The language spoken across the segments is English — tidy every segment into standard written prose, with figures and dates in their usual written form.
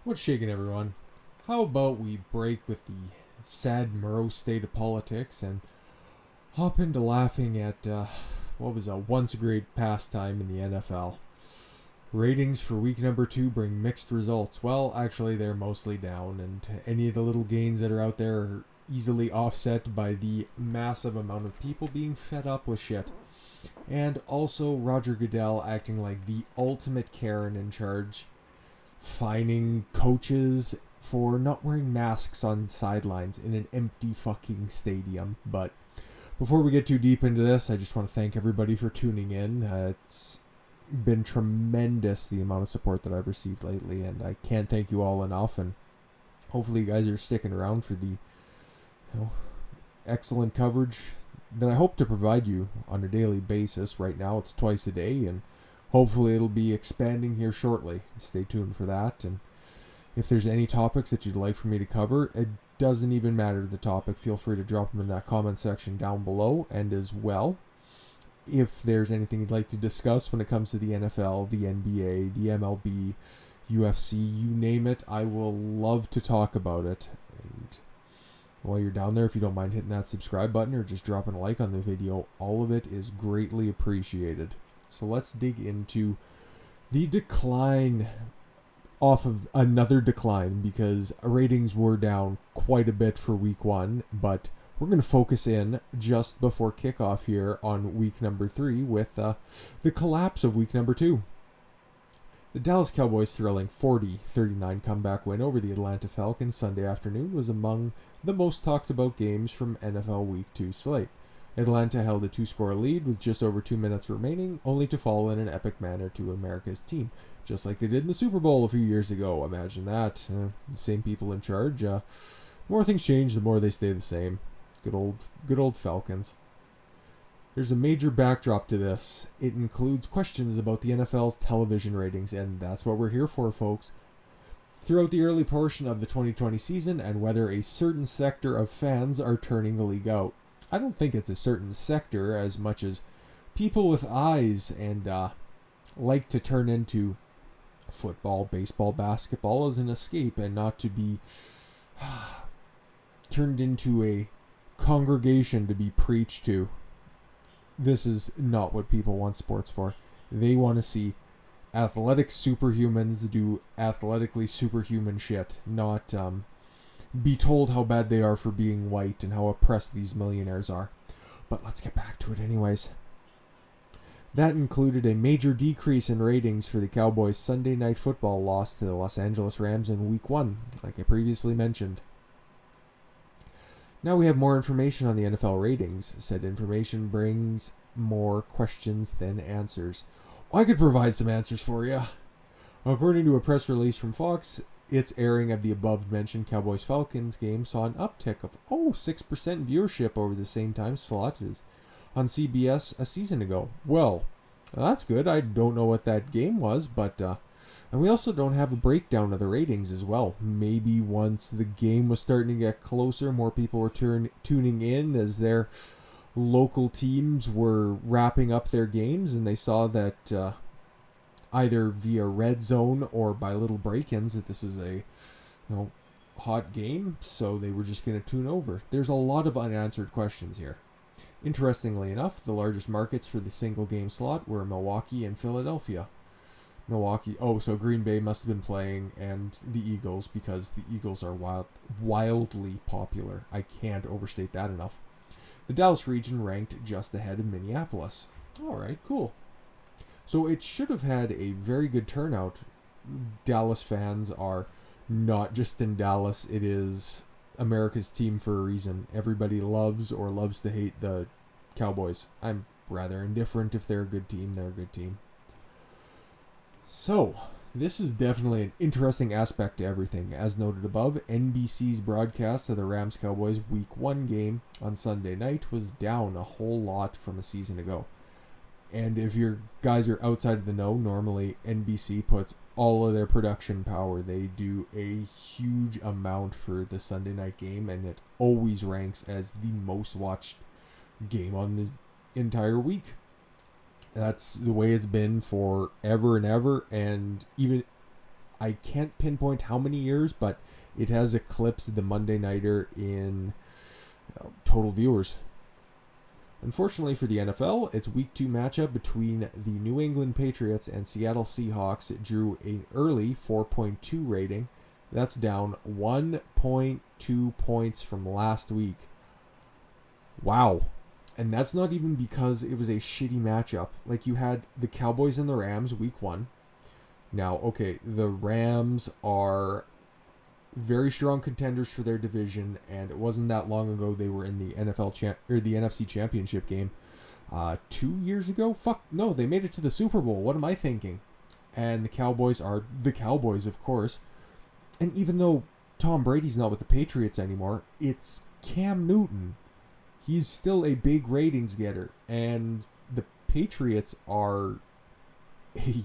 What's shaking, everyone? How about we break with the sad, morose state of politics and hop into laughing at what was a once great pastime in the NFL? Ratings for week number 2 bring mixed results. Well, actually, they're mostly down, and any of the little gains that are out there are easily offset by the massive amount of people being fed up with shit. And also, Roger Goodell acting like the ultimate Karen in charge, fining coaches for not wearing masks on sidelines in an empty fucking stadium. But before we get too deep into this, I just want to thank everybody for tuning in. It's been tremendous the amount of support that I've received lately, and I can't thank you all enough. And hopefully, you guys are sticking around for the excellent coverage that I hope to provide you on a daily basis. Right now, it's twice a day, and hopefully it'll be expanding here shortly. Stay tuned for that. And if there's any topics that you'd like for me to cover, it doesn't even matter the topic. Feel free to drop them in that comment section down below. And as well, if there's anything you'd like to discuss when it comes to the NFL, the NBA, the MLB, UFC, you name it, I will love to talk about it. And while you're down there, if you don't mind hitting that subscribe button or just dropping a like on the video, all of it is greatly appreciated. So let's dig into the decline off of another decline, because ratings were down quite a bit for week 1, but we're going to focus in just before kickoff here on week number 3 with the collapse of week number 2. The Dallas Cowboys' thrilling 40-39 comeback win over the Atlanta Falcons Sunday afternoon was among the most talked about games from NFL Week 2 slate. Atlanta held a 2-score lead with just over 2 minutes remaining, only to fall in an epic manner to America's team, just like they did in the Super Bowl a few years ago. Imagine that. The same people in charge. The more things change, the more they stay the same. Good old Falcons. There's a major backdrop to this. It includes questions about the NFL's television ratings, and that's what we're here for, folks. Throughout the early portion of the 2020 season, and whether a certain sector of fans are turning the league out. I don't think it's a certain sector as much as people with eyes and like to turn into football, baseball, basketball as an escape, and not to be turned into a congregation to be preached to. This is not what people want sports for. They want to see athletic superhumans do athletically superhuman shit, not be told how bad they are for being white and how oppressed these millionaires are. But let's get back to it anyways. That included a major decrease in ratings for the Cowboys' Sunday Night Football loss to the Los Angeles Rams in Week 1, like I previously mentioned. Now we have more information on the NFL ratings. Said information brings more questions than answers. Well, I could provide some answers for you. According to a press release from Fox, its airing of the above-mentioned Cowboys-Falcons game saw an uptick of 6% viewership over the same time slot as on CBS a season ago. Well, that's good. I don't know what that game was, but and we also don't have a breakdown of the ratings as well. Maybe once the game was starting to get closer, more people were tuning in as their local teams were wrapping up their games, and they saw that either via red zone or by little break-ins that this is a hot game, so they were just going to tune over. There's a lot of unanswered questions here. Interestingly enough, the largest markets for the single game slot were Milwaukee and Philadelphia. Milwaukee, so Green Bay must have been playing, and the Eagles, because the Eagles are wildly popular. I can't overstate that enough. The Dallas region ranked just ahead of Minneapolis. Alright, cool. So it should have had a very good turnout. Dallas fans are not just in Dallas, it is America's team for a reason. Everybody loves or loves to hate the Cowboys. I'm rather indifferent. If they're a good team, they're a good team. So, this is definitely an interesting aspect to everything. As noted above, NBC's broadcast of the Rams-Cowboys Week 1 game on Sunday night was down a whole lot from a season ago. And if you guys are outside of the know, normally NBC puts all of their production power. They do a huge amount for the Sunday night game, and it always ranks as the most watched game on the entire week. That's the way it's been forever and ever, and even I can't pinpoint how many years, but it has eclipsed the Monday Nighter in total viewers. Unfortunately for the NFL, its Week 2 matchup between the New England Patriots and Seattle Seahawks drew an early 4.2 rating. That's down 1.2 points from last week. Wow. And that's not even because it was a shitty matchup. Like, you had the Cowboys and the Rams Week 1. Now, okay, the Rams are very strong contenders for their division, and it wasn't that long ago they were in the the NFC Championship game. 2 years ago? Fuck, no, they made it to the Super Bowl. What am I thinking? And the Cowboys are the Cowboys, of course. And even though Tom Brady's not with the Patriots anymore, it's Cam Newton. He's still a big ratings getter, and the Patriots are a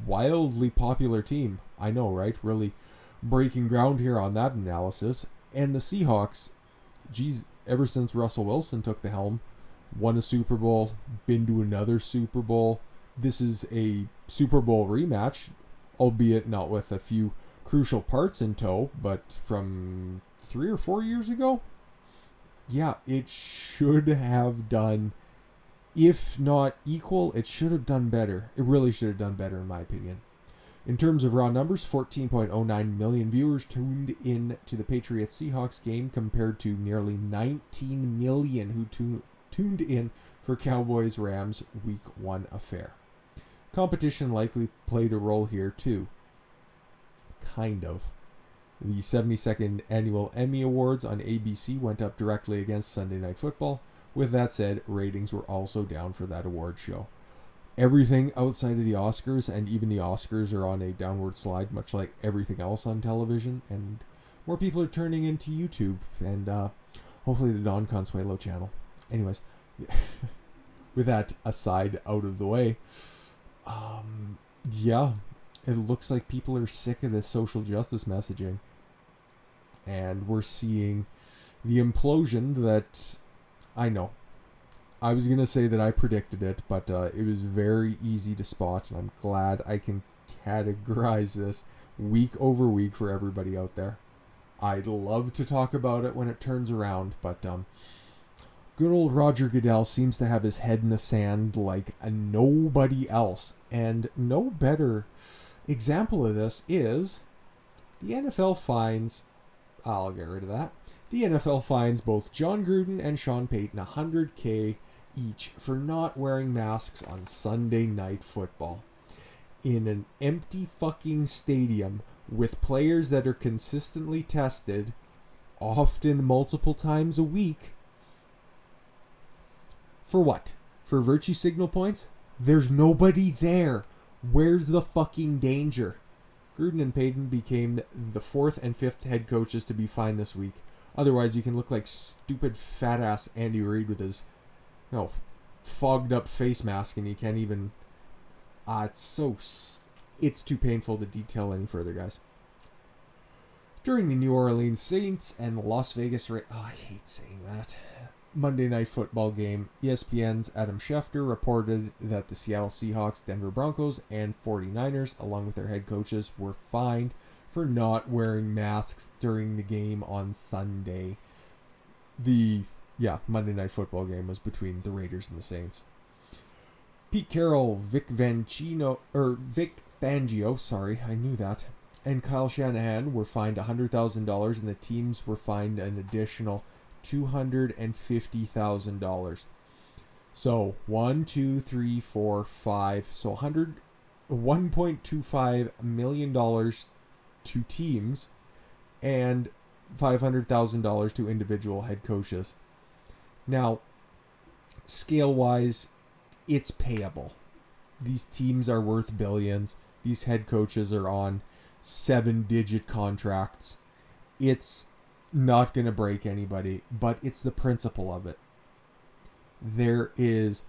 wildly popular team. I know, right? Really breaking ground here on that analysis. And the Seahawks, geez, ever since Russell Wilson took the helm, won a Super Bowl, been to another Super Bowl. This is a Super Bowl rematch, albeit not with a few crucial parts in tow, but from 3 or 4 years ago. Yeah, it should have done, if not equal, it should have done better. It really should have done better, in my opinion. In terms of raw numbers, 14.09 million viewers tuned in to the Patriots-Seahawks game compared to nearly 19 million who tuned in for Cowboys-Rams Week 1 affair. Competition likely played a role here too. Kind of. The 72nd Annual Emmy Awards on ABC went up directly against Sunday Night Football. With that said, ratings were also down for that award show. Everything outside of the Oscars, and even the Oscars, are on a downward slide, much like everything else on television, and more people are turning into YouTube, and hopefully the Don Consuelo channel. Anyways, with that aside out of the way, yeah, it looks like people are sick of this social justice messaging, and we're seeing the implosion that, I know, I was going to say that I predicted it, but it was very easy to spot, and I'm glad I can categorize this week over week for everybody out there. I'd love to talk about it when it turns around, but good old Roger Goodell seems to have his head in the sand like nobody else, and no better example of this is the NFL fines, I'll get rid of that, the NFL fines both John Gruden and Sean Payton $100K each for not wearing masks on Sunday Night Football. In an empty fucking stadium with players that are consistently tested, often multiple times a week. For what? For virtue signal points? There's nobody there. Where's the fucking danger? Gruden and Payton became the 4th and 5th head coaches to be fined this week. Otherwise, you can look like stupid fat-ass Andy Reid with his fogged up face mask, and he can't even... it's too painful to detail any further, guys. During the New Orleans Saints and Las Vegas I hate saying that. Monday Night Football game, ESPN's Adam Schefter reported that the Seattle Seahawks, Denver Broncos, and 49ers, along with their head coaches, were fined for not wearing masks during the game on Sunday. Monday Night Football game was between the Raiders and the Saints. Pete Carroll, Vic Fangio, I knew that, and Kyle Shanahan were fined $100,000, and the teams were fined an additional $250,000. So $1.25 million to teams and $500,000 to individual head coaches. Now, scale-wise, it's payable. These teams are worth billions. These head coaches are on 7-digit contracts. It's not going to break anybody, but it's the principle of it. There is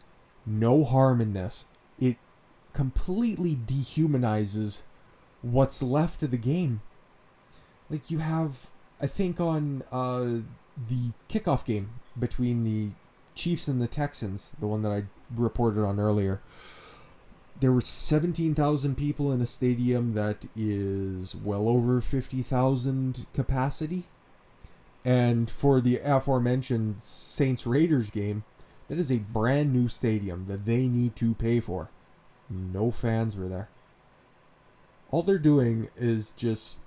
no harm in this. It completely dehumanizes what's left of the game. Like, you have, I think on the kickoff game between the Chiefs and the Texans, the one that I reported on earlier, there were 17,000 people in a stadium that is well over 50,000 capacity. And for the aforementioned Saints Raiders game, that is a brand new stadium that they need to pay for. No fans were there. All they're doing is just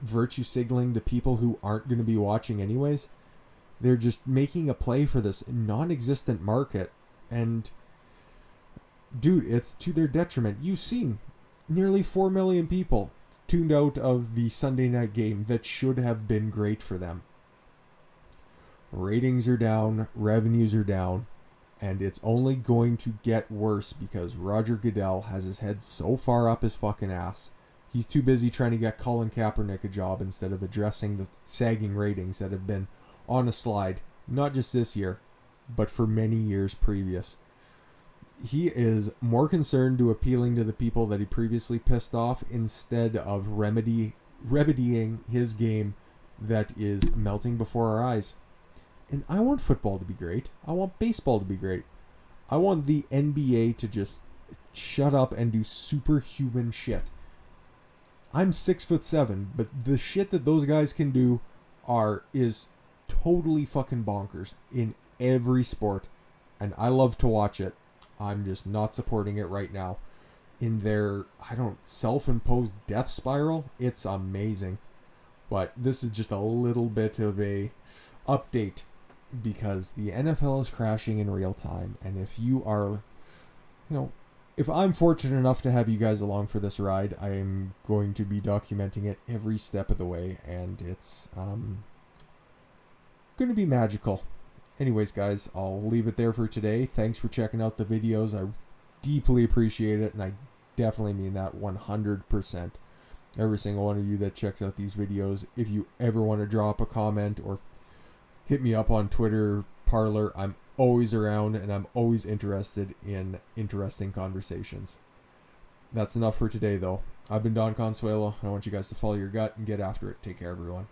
virtue signaling to people who aren't going to be watching anyways. They're just making a play for this non-existent market. And dude, it's to their detriment. You've seen nearly 4 million people tuned out of the Sunday night game that should have been great for them. Ratings are down, revenues are down, and it's only going to get worse because Roger Goodell has his head so far up his fucking ass. He's too busy trying to get Colin Kaepernick a job instead of addressing the sagging ratings that have been on a slide, not just this year, but for many years previous. He is more concerned to appealing to the people that he previously pissed off instead of remedying his game that is melting before our eyes. And I want football to be great. I want baseball to be great. I want the NBA to just shut up and do superhuman shit. I'm 6'7", but the shit that those guys can do is totally fucking bonkers in every sport. And I love to watch it. I'm just not supporting it right now. In their, self-imposed death spiral, it's amazing. But this is just a little bit of a update because the NFL is crashing in real time. And if you are, if I'm fortunate enough to have you guys along for this ride, I'm going to be documenting it every step of the way. And it's going to be magical. Anyways, guys, I'll leave it there for today. Thanks for checking out the videos. I deeply appreciate it, and I definitely mean that 100%. Every single one of you that checks out these videos. If you ever want to drop a comment or hit me up on Twitter, Parler, I'm always around, and I'm always interested in interesting conversations. That's enough for today, though. I've been Don Consuelo, and I want you guys to follow your gut and get after it. Take care, everyone.